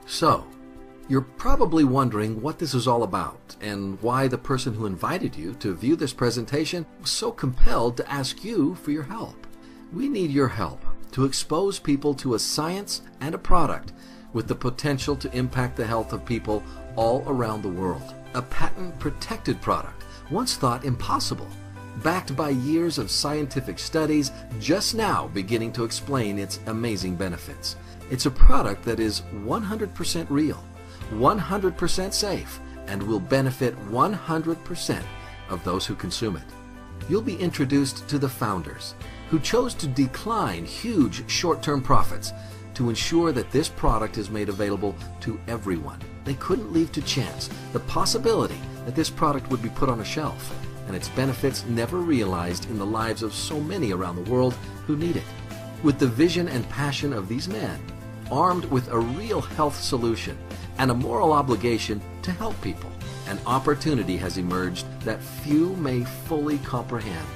So, you're probably wondering what this is all about and why the person who invited you to view this presentation was so compelled to ask you for your help. We need your help to expose people to a science and a product with the potential to impact the health of people all around the world. A patent-protected product, once thought impossible, backed by years of scientific studies, just now beginning to explain its amazing benefits. It's a product that is 100% real, 100% safe, and will benefit 100% of those who consume it. You'll be introduced to the founders, who chose to decline huge short-term profits to ensure that this product is made available to everyone. They couldn't leave to chance the possibility that this product would be put on a shelf and its benefits never realized in the lives of so many around the world who need it. With the vision and passion of these men, armed with a real health solution and a moral obligation to help people, an opportunity has emerged that few may fully comprehend.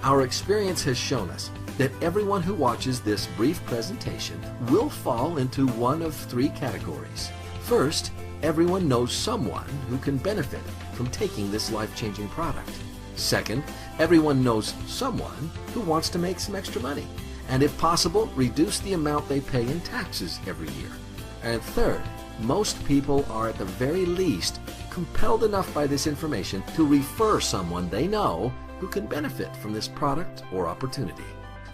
Our experience has shown us that everyone who watches this brief presentation will fall into one of three categories. First, everyone knows someone who can benefit from taking this life-changing product. Second, everyone knows someone who wants to make some extra money, and if possible, reduce the amount they pay in taxes every year. And third, most people are at the very least compelled enough by this information to refer someone they know who can benefit from this product or opportunity.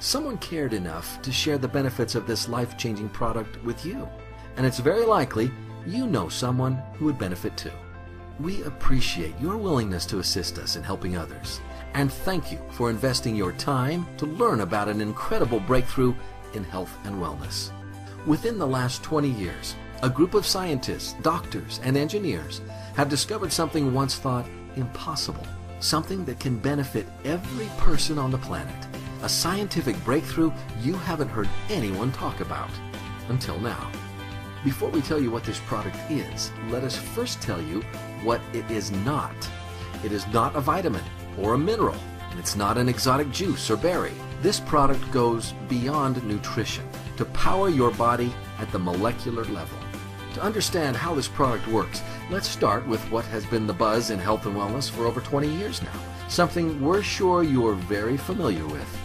Someone cared enough to share the benefits of this life-changing product with you, and it's very likely you know someone who would benefit too. We appreciate your willingness to assist us in helping others, and thank you for investing your time to learn about an incredible breakthrough in health and wellness. Within the last 20 years, a group of scientists, doctors, and engineers have discovered something once thought impossible, something that can benefit every person on the planet, a scientific breakthrough you haven't heard anyone talk about until now. Before we tell you what this product is, let us first tell you what it is not. It is not a vitamin or a mineral, and it's not an exotic juice or berry. This product goes beyond nutrition to power your body at the molecular level. To understand how this product works, let's start with what has been the buzz in health and wellness for over 20 years now, something we're sure you're very familiar with: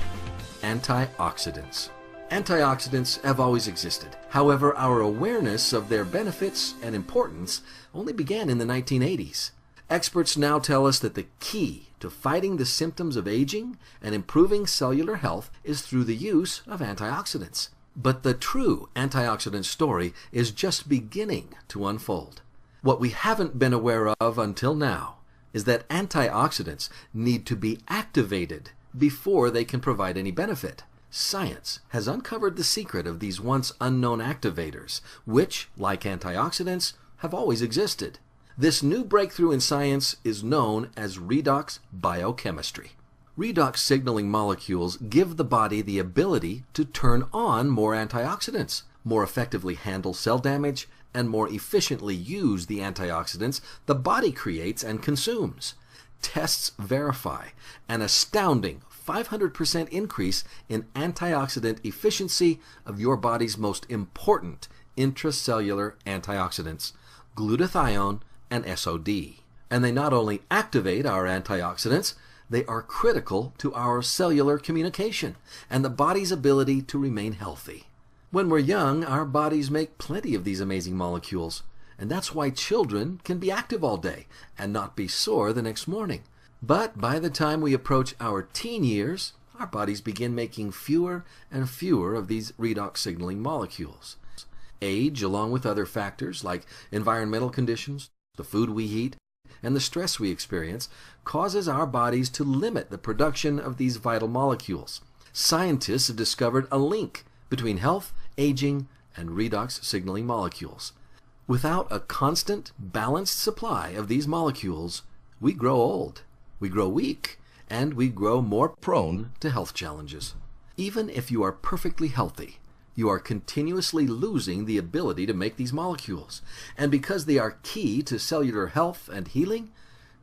antioxidants. Antioxidants have always existed. However, our awareness of their benefits and importance only began in the 1980s. Experts now tell us that the key to fighting the symptoms of aging and improving cellular health is through the use of antioxidants. But the true antioxidant story is just beginning to unfold. What we haven't been aware of until now is that antioxidants need to be activated before they can provide any benefit. Science has uncovered the secret of these once unknown activators, which, like antioxidants, have always existed. This new breakthrough in science is known as redox biochemistry. Redox signaling molecules give the body the ability to turn on more antioxidants, more effectively handle cell damage, and more efficiently use the antioxidants the body creates and consumes. Tests verify an astounding 500% increase in antioxidant efficiency of your body's most important intracellular antioxidants, glutathione and SOD. And they not only activate our antioxidants, they are critical to our cellular communication and the body's ability to remain healthy. When we're young, our bodies make plenty of these amazing molecules, and that's why children can be active all day and not be sore the next morning. But by the time we approach our teen years, our bodies begin making fewer and fewer of these redox signaling molecules. Age, along with other factors like environmental conditions, the food we eat, and the stress we experience, causes our bodies to limit the production of these vital molecules. Scientists have discovered a link between health, aging, and redox signaling molecules. Without a constant, balanced supply of these molecules, we grow old, we grow weak, and we grow more prone to health challenges. Even if you are perfectly healthy, you are continuously losing the ability to make these molecules. And because they are key to cellular health and healing,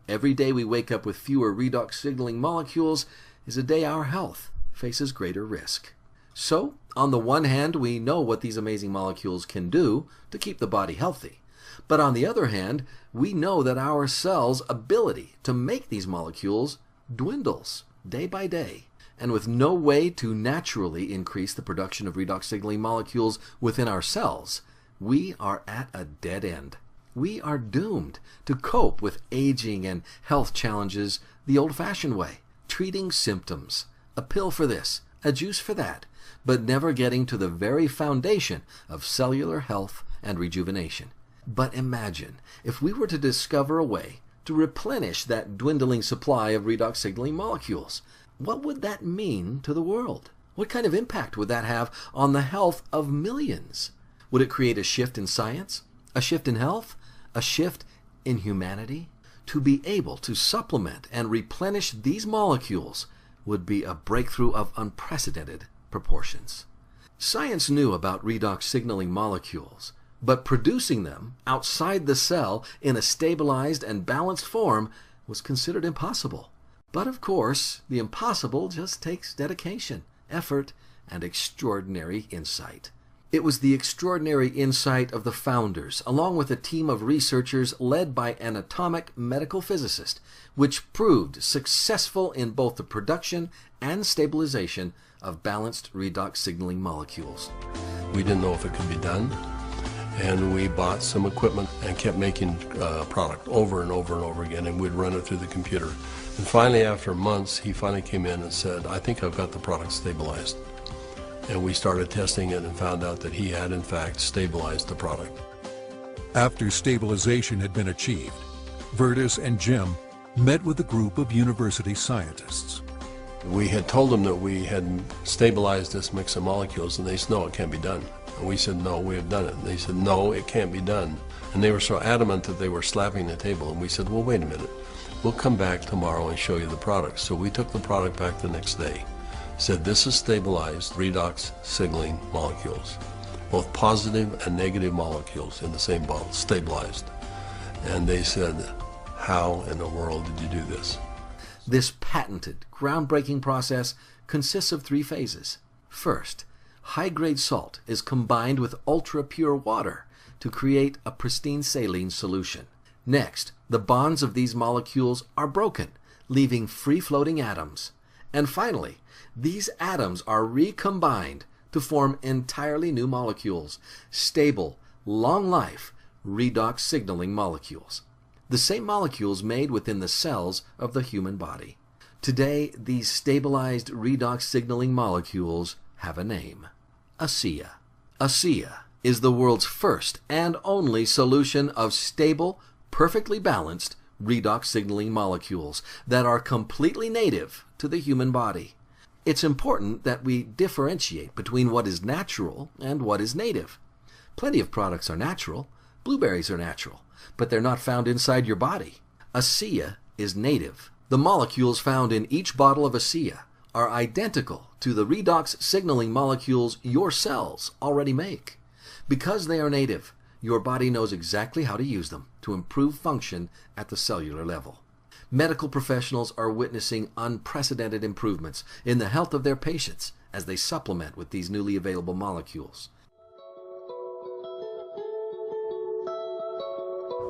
every day we wake up with fewer redox signaling molecules is a day our health faces greater risk. So, on the one hand, we know what these amazing molecules can do to keep the body healthy. But on the other hand, we know that our cells' ability to make these molecules dwindles day by day. And with no way to naturally increase the production of redox signaling molecules within our cells, we are at a dead end. We are doomed to cope with aging and health challenges the old-fashioned way, treating symptoms, a pill for this, a juice for that, but never getting to the very foundation of cellular health and rejuvenation. But imagine if we were to discover a way to replenish that dwindling supply of redox signaling molecules. What would that mean to the world? What kind of impact would that have on the health of millions? Would it create a shift in science? A shift in health? A shift in humanity? To be able to supplement and replenish these molecules would be a breakthrough of unprecedented proportions. Science knew about redox signaling molecules, but producing them outside the cell in a stabilized and balanced form was considered impossible. But of course, the impossible just takes dedication, effort, and extraordinary insight. It was the extraordinary insight of the founders, along with a team of researchers led by an atomic medical physicist, which proved successful in both the production and stabilization of balanced redox signaling molecules. We didn't know if it could be done, and we bought some equipment and kept making product over and over and over again, and we'd run it through the computer. And finally, after months, he finally came in and said, "I think I've got the product stabilized." And we started testing it and found out that he had, in fact, stabilized the product. After stabilization had been achieved, Vertus and Jim met with a group of university scientists. We had told them that we had stabilized this mix of molecules, and they said, "No, it can't be done." And we said, "No, we have done it." And they said, "No, it can't be done." And they were so adamant that they were slapping the table. And we said, "Well, wait a minute. We'll come back tomorrow and show you the product." So we took the product back the next day. Said, "This is stabilized redox signaling molecules, both positive and negative molecules in the same bottle, stabilized." And they said, "How in the world did you do this?" This patented, groundbreaking process consists of 3 phases. First, high-grade salt is combined with ultra-pure water to create a pristine saline solution. Next, the bonds of these molecules are broken, leaving free-floating atoms. And finally, these atoms are recombined to form entirely new molecules, stable, long-life, redox signaling molecules. The same molecules made within the cells of the human body. Today, these stabilized redox signaling molecules have a name: ASEA. ASEA is the world's first and only solution of stable, perfectly balanced redox signaling molecules that are completely native to the human body. It's important that we differentiate between what is natural and what is native. Plenty of products are natural. Blueberries are natural, but they're not found inside your body. ASEA is native. The molecules found in each bottle of ASEA are identical to the redox signaling molecules your cells already make. Because they are native, your body knows exactly how to use them to improve function at the cellular level. Medical professionals are witnessing unprecedented improvements in the health of their patients as they supplement with these newly available molecules.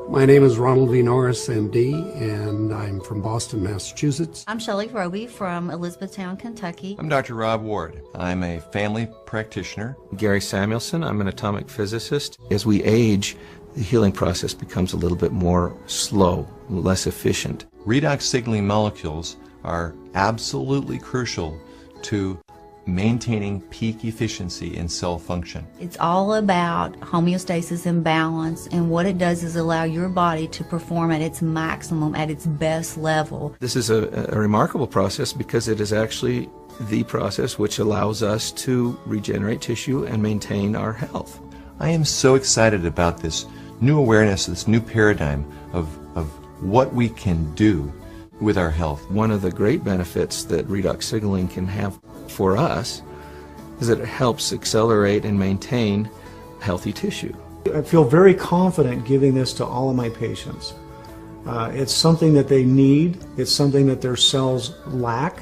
My name is Ronald V. Norris, MD, and I'm from Boston, Massachusetts. I'm Shelley Roby from Elizabethtown, Kentucky. I'm Dr. Rob Ward. I'm a family practitioner. Gary Samuelson. I'm an atomic physicist. As we age, the healing process becomes a little bit more slow, less efficient. Redox signaling molecules are absolutely crucial to maintaining peak efficiency in cell function. It's all about homeostasis and balance, and what it does is allow your body to perform at its maximum, at its best level. This is a remarkable process because it is actually the process which allows us to regenerate tissue and maintain our health. I am so excited about this new awareness, this new paradigm of what we can do with our health. One of the great benefits that redox signaling can have for us is that it helps accelerate and maintain healthy tissue. I feel very confident giving this to all of my patients. It's something that they need, it's something that their cells lack,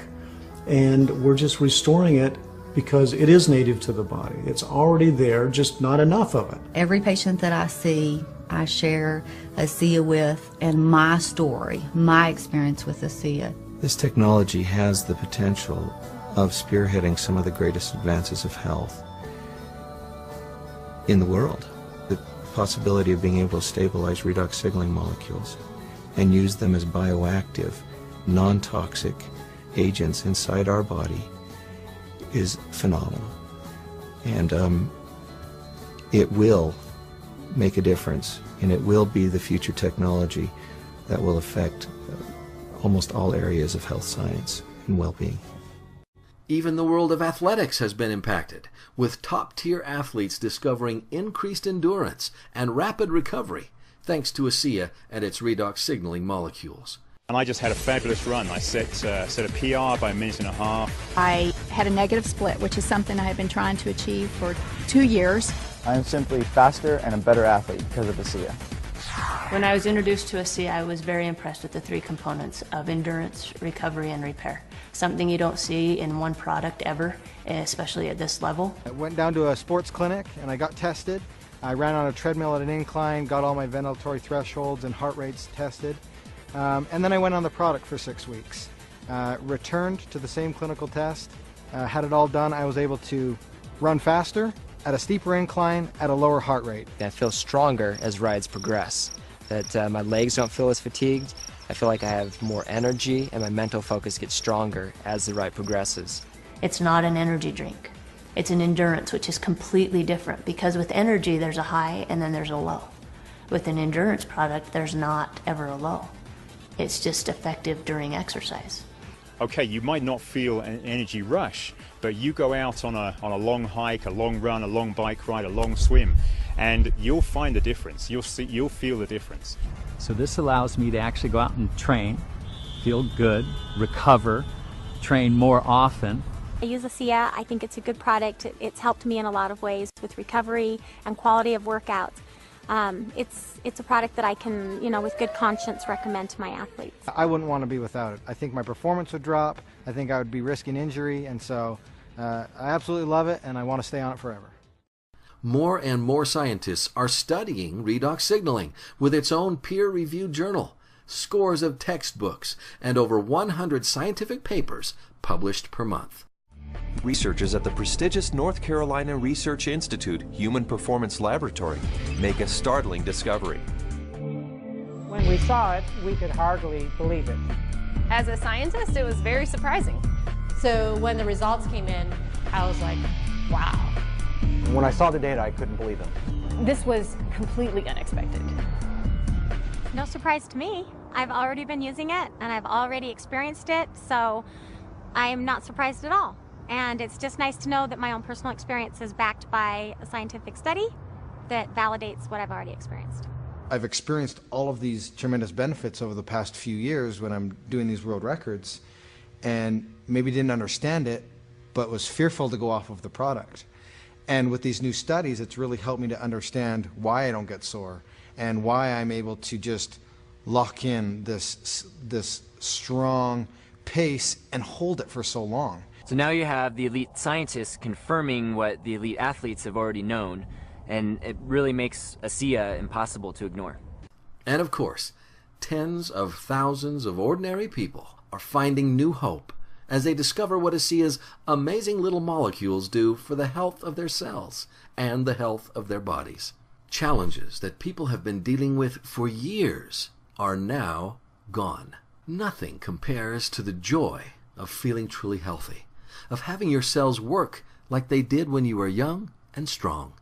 and we're just restoring it because it is native to the body. It's already there, just not enough of it. Every patient that I see, I share ASEA with, and my story, my experience with ASEA. This technology has the potential of spearheading some of the greatest advances of health in the world. The possibility of being able to stabilize redox signaling molecules and use them as bioactive, non-toxic agents inside our body is phenomenal. And it will make a difference, and it will be the future technology that will affect almost all areas of health science and well-being. Even the world of athletics has been impacted, with top-tier athletes discovering increased endurance and rapid recovery thanks to ASEA and its redox signaling molecules. And I just had a fabulous run. I set a PR by 1.5 minutes. I had a negative split, which is something I have been trying to achieve for 2 years. I am simply faster and a better athlete because of ASEA. When I was introduced to ASEA, I was very impressed with the 3 components of endurance, recovery, and repair. Something you don't see in one product ever, especially at this level. I went down to a sports clinic and I got tested. I ran on a treadmill at an incline, got all my ventilatory thresholds and heart rates tested. And then I went on the product for 6 weeks. Returned to the same clinical test, had it all done. I was able to run faster, at a steeper incline, at a lower heart rate. I feel stronger as rides progress, that my legs don't feel as fatigued. I feel like I have more energy and my mental focus gets stronger as the ride progresses. It's not an energy drink. It's an endurance, which is completely different, because with energy there's a high and then there's a low. With an endurance product, there's not ever a low. It's just effective during exercise. Okay, you might not feel an energy rush, but you go out on a long hike, a long run, a long bike ride, a long swim, and you'll find the difference. You'll feel the difference. So this allows me to actually go out and train, feel good, recover, train more often. I use ASEA. I think it's a good product. It's helped me in a lot of ways with recovery and quality of workouts. It's a product that I can, with good conscience recommend to my athletes. I wouldn't want to be without it. I think my performance would drop. I think I would be risking injury, and so I absolutely love it, and I want to stay on it forever. More and more scientists are studying redox signaling with its own peer-reviewed journal, scores of textbooks, and over 100 scientific papers published per month. Researchers at the prestigious North Carolina Research Institute Human Performance Laboratory make a startling discovery. When we saw it, we could hardly believe it. As a scientist, it was very surprising. So when the results came in, I was like, wow. When I saw the data, I couldn't believe it. This was completely unexpected. No surprise to me. I've already been using it and I've already experienced it, so I am not surprised at all. And it's just nice to know that my own personal experience is backed by a scientific study that validates what I've already experienced. I've experienced all of these tremendous benefits over the past few years when I'm doing these world records, and maybe didn't understand it, but was fearful to go off of the product. And with these new studies, it's really helped me to understand why I don't get sore and why I'm able to just lock in this strong pace and hold it for so long. So now you have the elite scientists confirming what the elite athletes have already known, and it really makes ASEA impossible to ignore. And of course, tens of thousands of ordinary people are finding new hope as they discover what ASEA's amazing little molecules do for the health of their cells and the health of their bodies. Challenges that people have been dealing with for years are now gone. Nothing compares to the joy of feeling truly healthy, of having your cells work like they did when you were young and strong.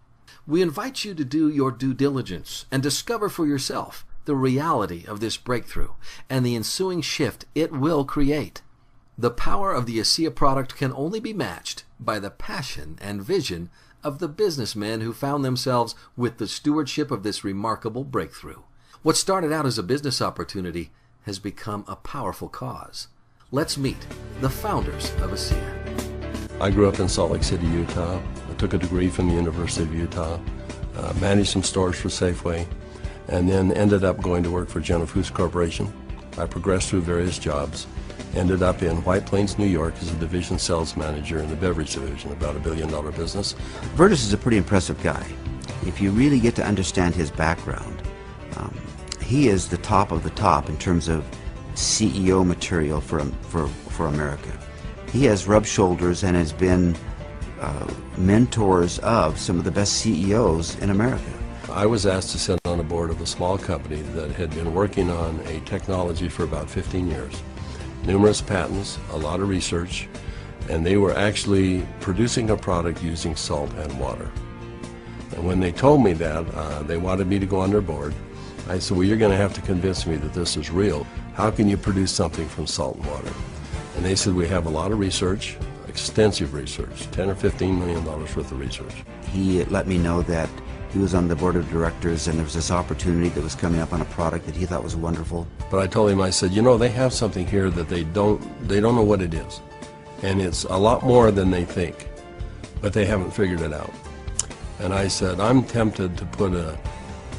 We invite you to do your due diligence and discover for yourself the reality of this breakthrough and the ensuing shift it will create. The power of the ASEA product can only be matched by the passion and vision of the businessmen who found themselves with the stewardship of this remarkable breakthrough. What started out as a business opportunity has become a powerful cause. Let's meet the founders of ASEA. I grew up in Salt Lake City, Utah. I took a degree from the University of Utah, managed some stores for Safeway, and then ended up going to work for General Foods Corporation. I progressed through various jobs, Ended up in White Plains, New York as a division sales manager in the beverage division, about $1 billion business. Vertus is a pretty impressive guy. If you really get to understand his background, he is the top of the top in terms of CEO material for America. He has rubbed shoulders and has been mentors of some of the best CEOs in America. I was asked to sit on a board of a small company that had been working on a technology for about 15 years. Numerous patents, a lot of research, and they were actually producing a product using salt and water. And when they told me that, they wanted me to go on their board. I said, well, you're going to have to convince me that this is real. How can you produce something from salt and water? And they said, we have a lot of research, extensive research, $10 or $15 million worth of research. He let me know that he was on the board of directors and there was this opportunity that was coming up on a product that he thought was wonderful. But I told him, I said, you know, they have something here that they don't know what it is. And it's a lot more than they think, but they haven't figured it out. And I said, I'm tempted to put a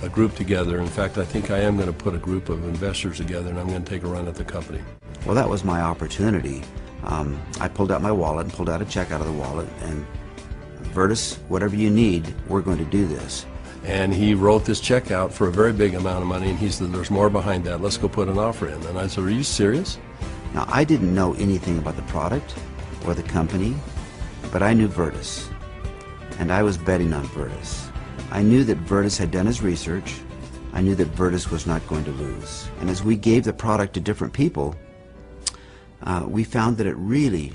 group together. In fact, I think I am going to put a group of investors together and I'm going to take a run at the company. Well, that was my opportunity. I pulled out my wallet and pulled out a check out of the wallet and, Vertus, whatever you need, we're going to do this. And he wrote this check out for a very big amount of money and he said, there's more behind that, let's go put an offer in. And I said, are you serious? Now, I didn't know anything about the product or the company, but I knew Vertus, and I was betting on Vertus. I knew that Vertus had done his research. I knew that Vertus was not going to lose. And as we gave the product to different people, we found that it really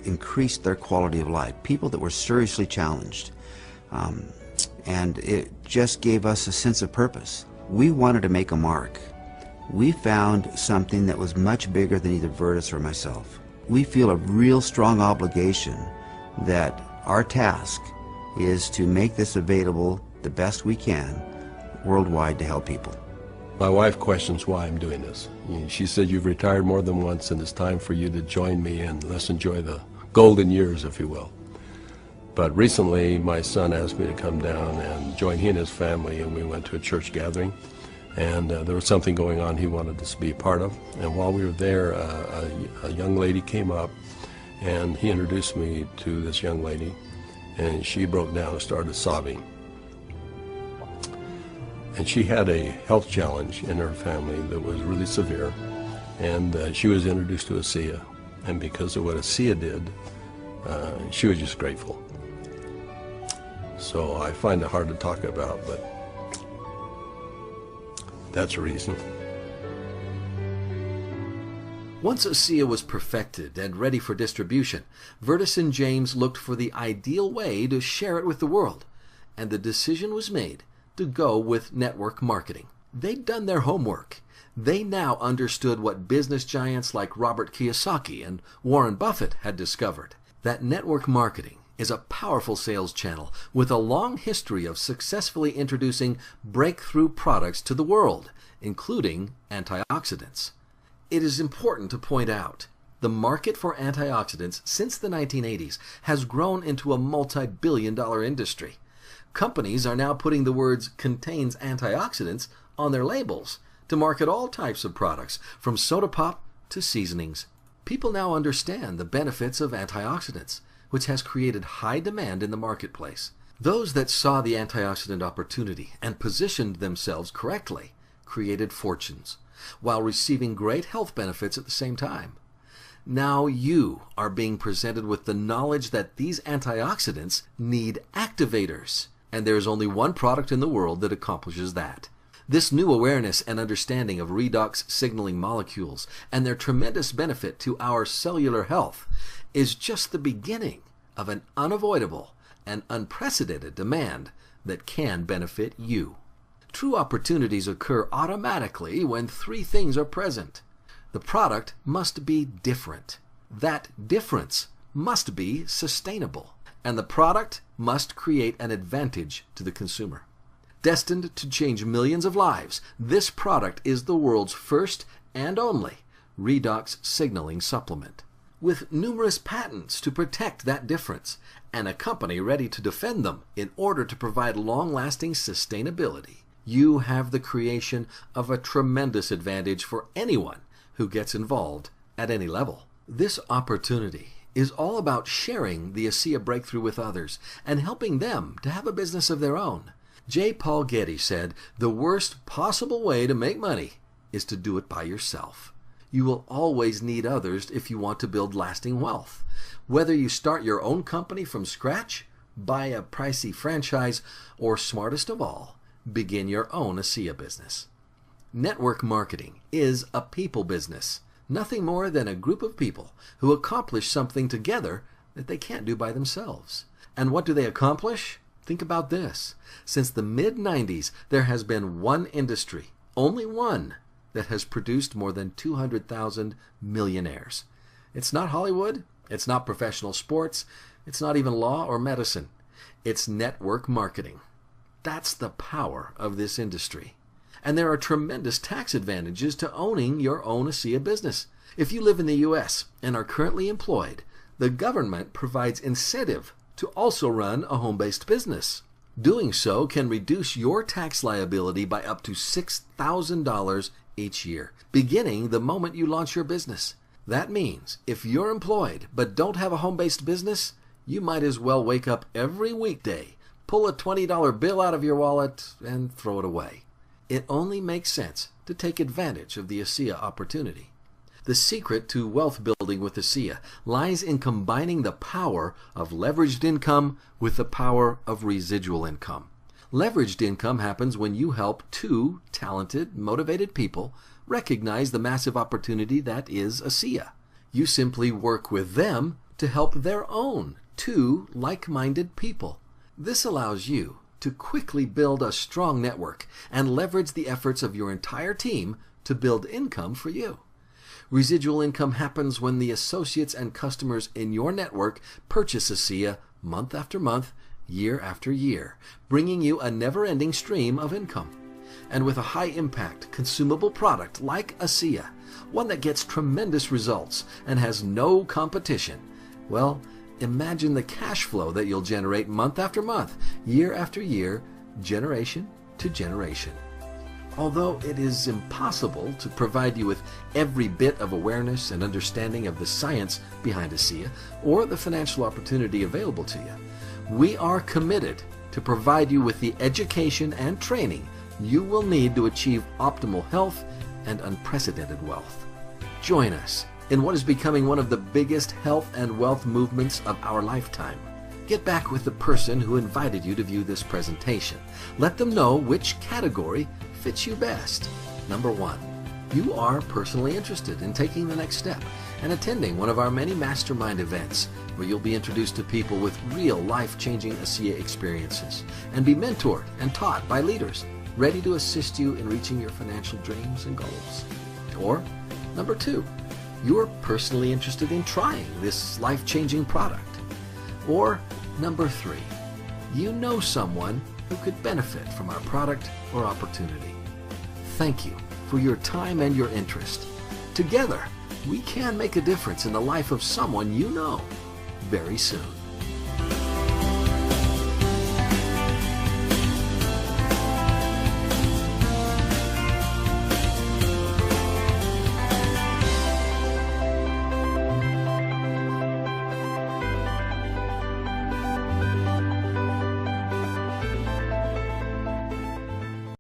increased their quality of life. People that were seriously challenged. And it just gave us a sense of purpose. We wanted to make a mark. We found something that was much bigger than either Vertus or myself. We feel a real strong obligation that our task is to make this available the best we can worldwide to help people. My wife questions why I'm doing this. She said, you've retired more than once and it's time for you to join me and let's enjoy the golden years, if you will. But recently my son asked me to come down and join he and his family, and we went to a church gathering, and there was something going on he wanted us to be a part of. And while we were there, a young lady came up and he introduced me to this young lady, and she broke down and started sobbing. And she had a health challenge in her family that was really severe, and she was introduced to ASEA, and because of what ASEA did, she was just grateful. So I find it hard to talk about, but that's a reason. Once ASEA was perfected and ready for distribution, Vertus and James looked for the ideal way to share it with the world, and the decision was made to go with network marketing. They'd done their homework. They now understood what business giants like Robert Kiyosaki and Warren Buffett had discovered, that network marketing is a powerful sales channel with a long history of successfully introducing breakthrough products to the world, including antioxidants. It is important to point out, the market for antioxidants since the 1980s has grown into a multi-billion-dollar industry. Companies are now putting the words "contains antioxidants" on their labels to market all types of products, from soda pop to seasonings. People now understand the benefits of antioxidants, which has created high demand in the marketplace. Those that saw the antioxidant opportunity and positioned themselves correctly created fortunes, while receiving great health benefits at the same time. Now you are being presented with the knowledge that these antioxidants need activators, and there is only one product in the world that accomplishes that. This new awareness and understanding of redox signaling molecules and their tremendous benefit to our cellular health is just the beginning of an unavoidable and unprecedented demand that can benefit you. True opportunities occur automatically when three things are present. The product must be different. That difference must be sustainable. And the product must create an advantage to the consumer. Destined to change millions of lives, this product is the world's first and only redox signaling supplement. With numerous patents to protect that difference, and a company ready to defend them in order to provide long-lasting sustainability, you have the creation of a tremendous advantage for anyone who gets involved at any level. This opportunity is all about sharing the ASEA breakthrough with others and helping them to have a business of their own. J. Paul Getty said, "The worst possible way to make money is to do it by yourself." You will always need others if you want to build lasting wealth. Whether you start your own company from scratch, buy a pricey franchise, or smartest of all, begin your own ASEA business. Network marketing is a people business. Nothing more than a group of people who accomplish something together that they can't do by themselves. And what do they accomplish? Think about this. Since the mid-90s, there has been one industry, only one, that has produced more than 200,000 millionaires. It's not Hollywood, it's not professional sports, it's not even law or medicine. It's network marketing. That's the power of this industry. And there are tremendous tax advantages to owning your own ASEA business. If you live in the U.S. and are currently employed, the government provides incentive to also run a home-based business. Doing so can reduce your tax liability by up to $6,000 each year, beginning the moment you launch your business. That means if you're employed but don't have a home-based business, you might as well wake up every weekday, pull a $20 bill out of your wallet, and throw it away. It only makes sense to take advantage of the ASEA opportunity. The secret to wealth building with ASEA lies in combining the power of leveraged income with the power of residual income. Leveraged income happens when you help two talented, motivated people recognize the massive opportunity that is ASEA. You simply work with them to help their own two like-minded people. This allows you to quickly build a strong network and leverage the efforts of your entire team to build income for you. Residual income happens when the associates and customers in your network purchase ASEA month after month, year after year, bringing you a never-ending stream of income. And with a high-impact, consumable product like ASEA, one that gets tremendous results and has no competition, well, imagine the cash flow that you'll generate month after month, year after year, generation to generation. Although it is impossible to provide you with every bit of awareness and understanding of the science behind ASEA or the financial opportunity available to you, we are committed to provide you with the education and training you will need to achieve optimal health and unprecedented wealth. Join us in what is becoming one of the biggest health and wealth movements of our lifetime. Get back with the person who invited you to view this presentation. Let them know which category fits you best. Number 1, you are personally interested in taking the next step and attending one of our many mastermind events where you'll be introduced to people with real life-changing ASEA experiences and be mentored and taught by leaders ready to assist you in reaching your financial dreams and goals. Or number 2, you're personally interested in trying this life-changing product. Or number 3, you know someone who could benefit from our product or opportunity. Thank you for your time and your interest. Together, we can make a difference in the life of someone you know very soon.